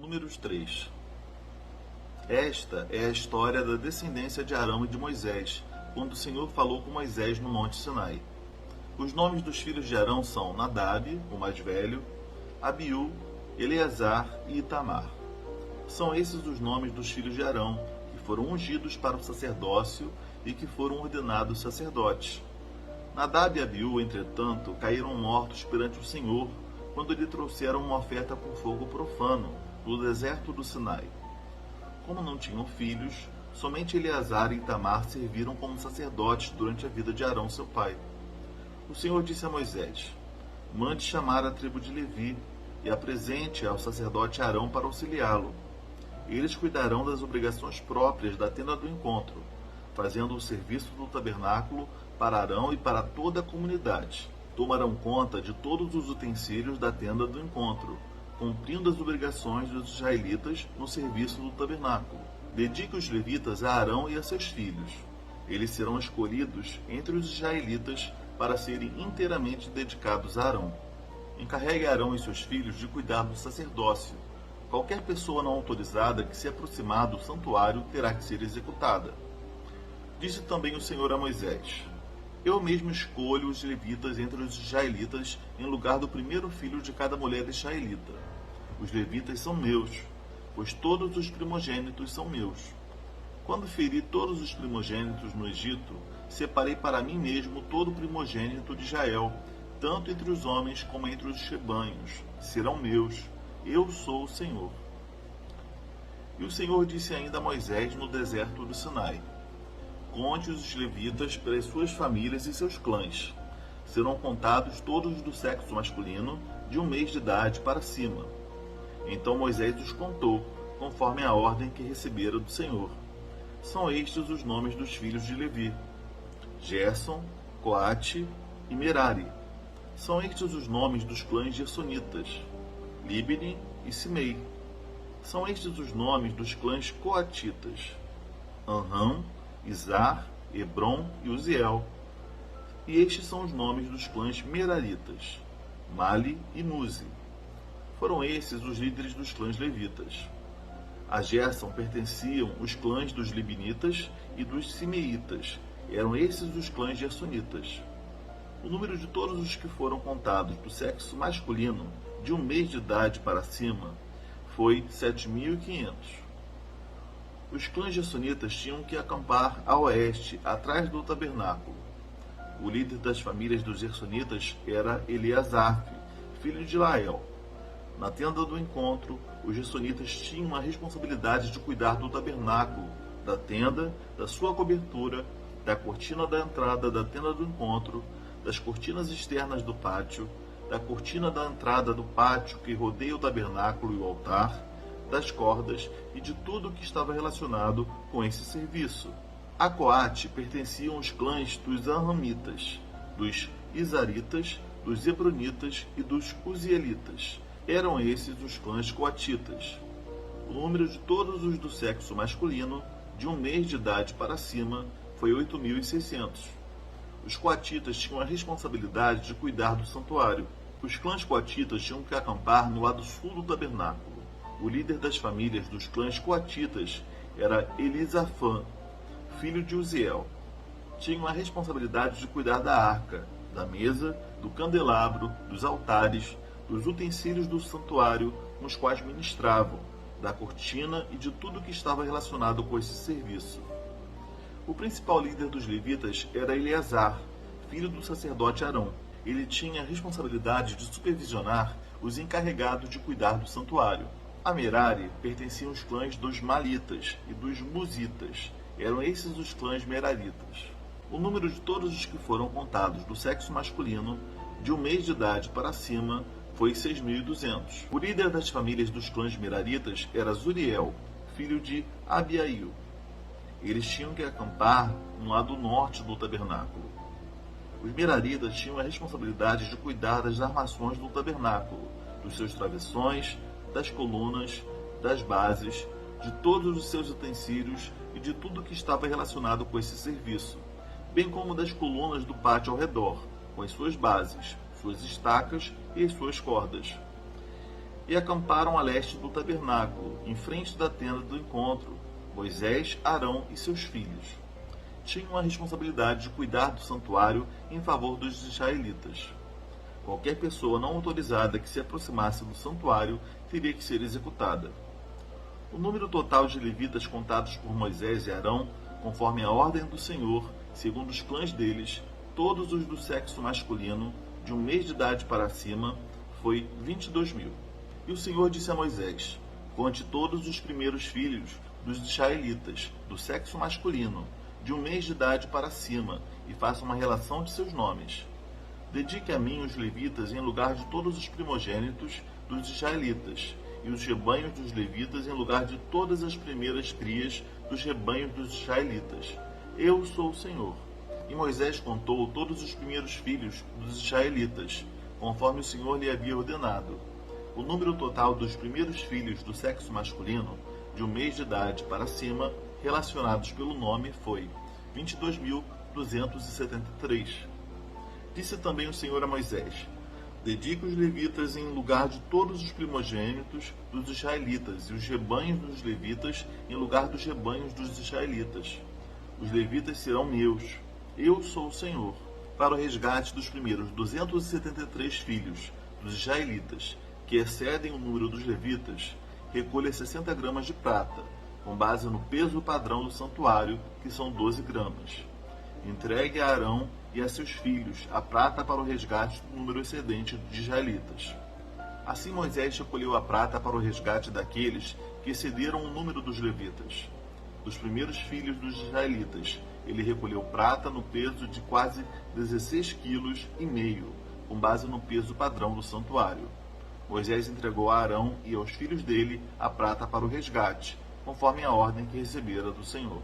Números 3. Esta é a história da descendência de Arão e de Moisés, quando o Senhor falou com Moisés no Monte Sinai. Os nomes dos filhos de Arão são Nadab, o mais velho, Abiú, Eleazar e Itamar. São esses os nomes dos filhos de Arão, que foram ungidos para o sacerdócio e que foram ordenados sacerdotes. Nadab e Abiú, entretanto, caíram mortos perante o Senhor quando lhe trouxeram uma oferta com fogo profano no deserto do Sinai. Como não tinham filhos, somente Eleazar e Itamar serviram como sacerdotes durante a vida de Arão, seu pai. O Senhor disse a Moisés: mande chamar a tribo de Levi e apresente ao sacerdote Arão para auxiliá-lo. Eles cuidarão das obrigações próprias da tenda do encontro, fazendo o serviço do tabernáculo para Arão e para toda a comunidade. Tomarão conta de todos os utensílios da tenda do encontro, cumprindo as obrigações dos israelitas no serviço do tabernáculo. Dedique os levitas a Arão e a seus filhos. Eles serão escolhidos entre os israelitas para serem inteiramente dedicados a Arão. Encarregue Arão e seus filhos de cuidar do sacerdócio. Qualquer pessoa não autorizada que se aproximar do santuário terá que ser executada. Disse também o Senhor a Moisés: eu mesmo escolho os levitas entre os israelitas em lugar do primeiro filho de cada mulher israelita. Os levitas são meus, pois todos os primogênitos são meus. Quando feri todos os primogênitos no Egito, separei para mim mesmo todo o primogênito de Israel, tanto entre os homens como entre os rebanhos. Serão meus. Eu sou o Senhor. E o Senhor disse ainda a Moisés no deserto do Sinai: conte os levitas pelas suas famílias e seus clãs. Serão contados todos do sexo masculino, de 1 mês de idade para cima. Então Moisés os contou, conforme a ordem que recebera do Senhor. São estes os nomes dos filhos de Levi: Gerson, Coate e Merari. São estes os nomes dos clãs gersonitas: Libni e Simei. São estes os nomes dos clãs coatitas: Anrão, Izar, Hebron e Uziel. E estes são os nomes dos clãs meraritas: Mali e Muzi. Foram esses os líderes dos clãs levitas. A Gerson pertenciam os clãs dos libinitas e dos simeitas. Eram esses os clãs gersonitas. O número de todos os que foram contados do sexo masculino, de 1 mês de idade para cima, foi 7.500. Os clãs gersonitas tinham que acampar a oeste, atrás do tabernáculo. O líder das famílias dos gersonitas era Eleazar, filho de Lael. Na tenda do encontro, os gersonitas tinham a responsabilidade de cuidar do tabernáculo, da tenda, da sua cobertura, da cortina da entrada da tenda do encontro, das cortinas externas do pátio, da cortina da entrada do pátio que rodeia o tabernáculo e o altar, das cordas e de tudo o que estava relacionado com esse serviço. A Coate pertenciam os clãs dos Arramitas, dos Izaritas, dos Hebronitas e dos Uzielitas. Eram esses os clãs coatitas. O número de todos os do sexo masculino, de 1 mês de idade para cima, foi 8.600. Os coatitas tinham a responsabilidade de cuidar do santuário. Os clãs coatitas tinham que acampar no lado sul do tabernáculo. O líder das famílias dos clãs coatitas era Elisafã, filho de Uziel. Tinham a responsabilidade de cuidar da arca, da mesa, do candelabro, dos altares, dos utensílios do santuário nos quais ministravam, da cortina e de tudo que estava relacionado com esse serviço. O principal líder dos levitas era Eleazar, filho do sacerdote Arão. Ele tinha a responsabilidade de supervisionar os encarregados de cuidar do santuário. A Merari pertenciam os clãs dos Malitas e dos Muzitas. Eram esses os clãs meraritas. O número de todos os que foram contados do sexo masculino, de 1 mês de idade para cima, foi 6.200. O líder das famílias dos clãs meraritas era Zuriel, filho de Abiail. Eles tinham que acampar no lado norte do tabernáculo. Os meraritas tinham a responsabilidade de cuidar das armações do tabernáculo, dos seus travessões, das colunas, das bases, de todos os seus utensílios e de tudo que estava relacionado com esse serviço, bem como das colunas do pátio ao redor, com as suas bases, suas estacas e as suas cordas. e acamparam a leste do tabernáculo, em frente da tenda do encontro, Moisés, Arão e seus filhos. Tinham a responsabilidade de cuidar do santuário em favor dos israelitas. Qualquer pessoa não autorizada que se aproximasse do santuário teria que ser executada. O número total de levitas contados por Moisés e Arão, conforme a ordem do Senhor, segundo os clãs deles, todos os do sexo masculino, de um mês de idade para cima, foi 22.000. E o Senhor disse a Moisés: conte todos os primeiros filhos dos israelitas, do sexo masculino, de um mês de idade para cima, e faça uma relação de seus nomes. Dedique a mim os levitas em lugar de todos os primogênitos dos israelitas, e os rebanhos dos levitas em lugar de todas as primeiras crias dos rebanhos dos israelitas. Eu sou o Senhor. E Moisés contou todos os primeiros filhos dos israelitas, conforme o Senhor lhe havia ordenado. O número total dos primeiros filhos do sexo masculino, de um mês de idade para cima, relacionados pelo nome, foi 22.273. Disse também o Senhor a Moisés: dedique os levitas em lugar de todos os primogênitos dos israelitas, e os rebanhos dos levitas em lugar dos rebanhos dos israelitas. Os levitas serão meus. Eu sou o Senhor. Para o resgate dos primeiros 273 filhos dos israelitas, que excedem o número dos levitas, recolha 60 gramas de prata, com base no peso padrão do santuário, que são 12 gramas. Entregue a Arão e a seus filhos a prata para o resgate do número excedente de israelitas. Assim Moisés recolheu a prata para o resgate daqueles que excederam o número dos levitas. Dos primeiros filhos dos israelitas, ele recolheu prata no peso de quase 16,5 kg, com base no peso padrão do santuário. Moisés entregou a Arão e aos filhos dele a prata para o resgate, conforme a ordem que recebera do Senhor.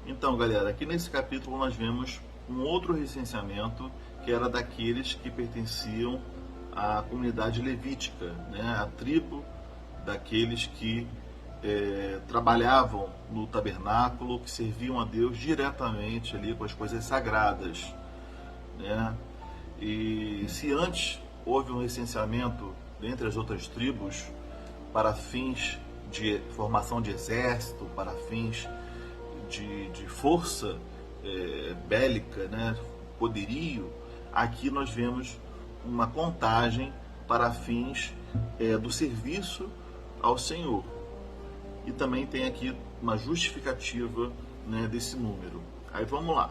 Então, galera, aqui nesse capítulo nós vemos um outro recenseamento, que era daqueles que pertenciam à comunidade levítica, né? A tribo daqueles que trabalhavam no tabernáculo, que serviam a Deus diretamente ali com as coisas sagradas, né? E se antes houve um recenseamento dentre as outras tribos para fins de formação de exército, para fins de força bélica, né, poderio, aqui nós vemos uma contagem para fins do serviço ao Senhor. E também tem aqui uma justificativa, né, desse número. Aí vamos lá.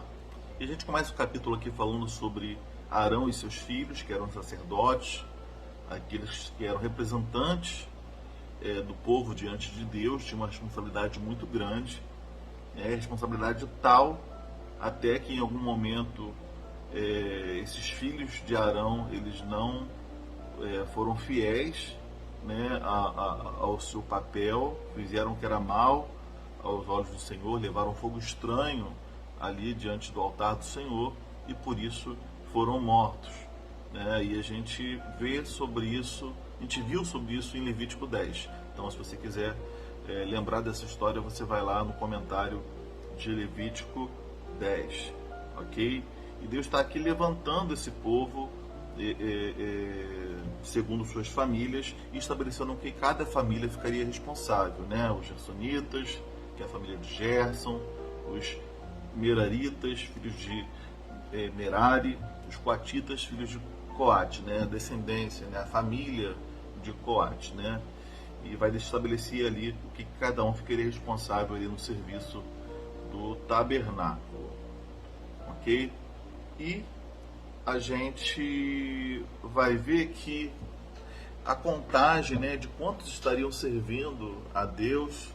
E a gente começa o capítulo aqui falando sobre Arão e seus filhos, que eram sacerdotes, aqueles que eram representantes do povo diante de Deus, tinham uma responsabilidade muito grande, responsabilidade tal até que em algum momento esses filhos de Arão, eles não foram fiéis, né, ao seu papel, fizeram o que era mal aos olhos do Senhor, levaram fogo estranho ali diante do altar do Senhor e por isso foram mortos, né? E a gente vê sobre isso, a gente viu sobre isso em Levítico 10. Então, se você quiser lembrar dessa história, você vai lá no comentário de Levítico 10, ok? E Deus está aqui levantando esse povo segundo suas famílias e estabelecendo que cada família ficaria responsável, né? Os gersonitas, que é a família de Gerson, os meraritas, filhos de Merari, os coatitas, filhos de Coate, né? A descendência, né? A família de Coate, né? E vai estabelecer ali o que cada um ficaria responsável ali no serviço do tabernáculo, ok? E a gente vai ver que a contagem, né, de quantos estariam servindo a Deus,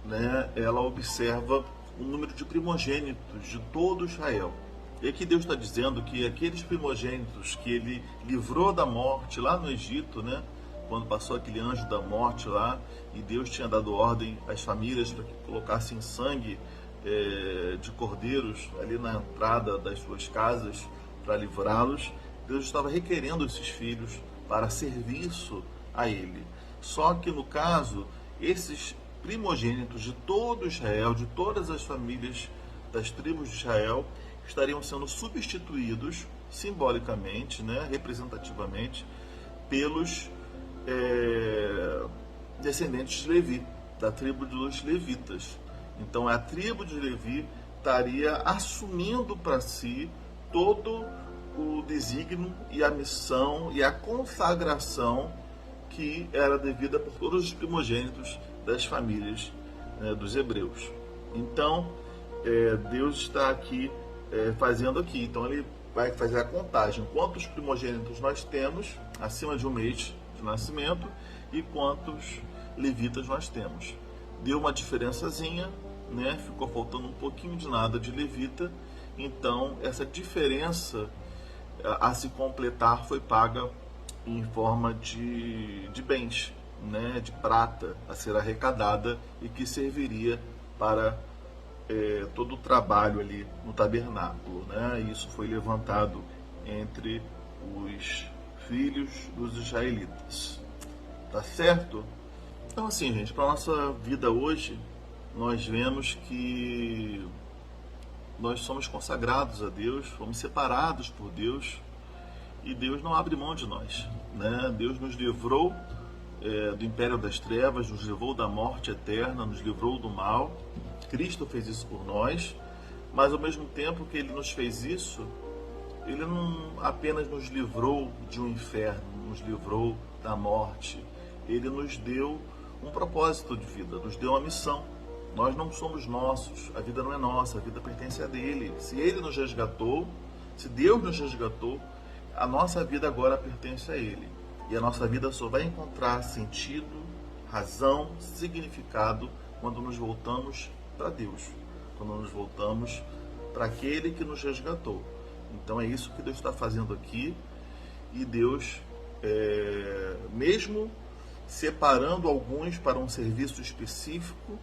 né, ela observa o número de primogênitos de todo Israel. E aqui Deus está dizendo que aqueles primogênitos que ele livrou da morte lá no Egito, né, quando passou aquele anjo da morte lá, e Deus tinha dado ordem às famílias para que colocassem sangue de cordeiros ali na entrada das suas casas para livrá-los, Deus estava requerendo esses filhos para serviço a ele. Só que no caso, esses primogênitos de todo Israel, de todas as famílias das tribos de Israel, estariam sendo substituídos simbolicamente, né, representativamente, pelos descendentes de Levi, da tribo dos levitas. Então a tribo de Levi estaria assumindo para si todo o desígnio e a missão e a consagração que era devida por todos os primogênitos das famílias, né, dos hebreus. Então Deus está aqui fazendo aqui. Então ele vai fazer a contagem, quantos primogênitos nós temos acima de um mês de nascimento e quantos levitas nós temos. Deu uma diferençazinha, né? Ficou faltando um pouquinho de nada de levita, então essa diferença a se completar foi paga em forma de bens, né? De prata a ser arrecadada e que serviria para todo o trabalho ali no tabernáculo, né? Isso foi levantado entre os filhos dos israelitas. Tá certo? Então assim, gente, para a nossa vida hoje, nós vemos que nós somos consagrados a Deus, fomos separados por Deus e Deus não abre mão de nós, né? Deus nos livrou do império das trevas, nos livrou da morte eterna, nos livrou do mal. Cristo fez isso por nós, mas ao mesmo tempo que Ele nos fez isso, Ele não apenas nos livrou de um inferno, nos livrou da morte, Ele nos deu um propósito de vida, nos deu uma missão. Nós não somos nossos, a vida não é nossa, a vida pertence a dele. Se Ele nos resgatou, se Deus nos resgatou, a nossa vida agora pertence a Ele. E a nossa vida só vai encontrar sentido, razão, significado quando nos voltamos para Deus, quando nos voltamos para aquele que nos resgatou. Então é isso que Deus está fazendo aqui. E Deus, mesmo separando alguns para um serviço específico,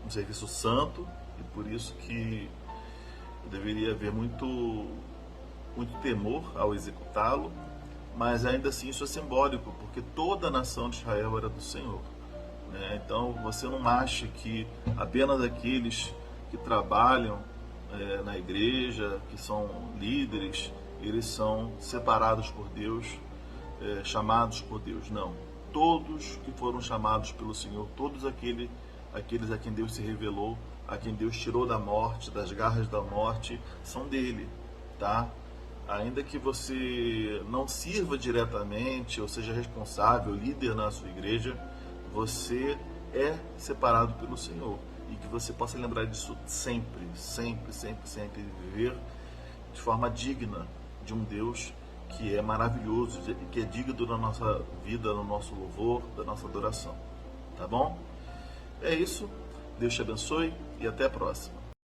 um serviço santo, e por isso que deveria haver muito temor ao executá-lo, mas ainda assim isso é simbólico, porque toda a nação de Israel era do Senhor, né? Então você não acha que apenas aqueles que trabalham na igreja, que são líderes, eles são separados por Deus, chamados por Deus. Não. Todos que foram chamados pelo Senhor, todos aqueles a quem Deus se revelou, a quem Deus tirou da morte, das garras da morte, são dele, tá? Ainda que você não sirva diretamente, ou seja responsável, líder na sua igreja, você é separado pelo Senhor. E que você possa lembrar disso sempre, sempre, sempre, sempre. E viver de forma digna de um Deus que é maravilhoso, que é digno da nossa vida, do nosso louvor, da nossa adoração. Tá bom? É isso. Deus te abençoe e até a próxima.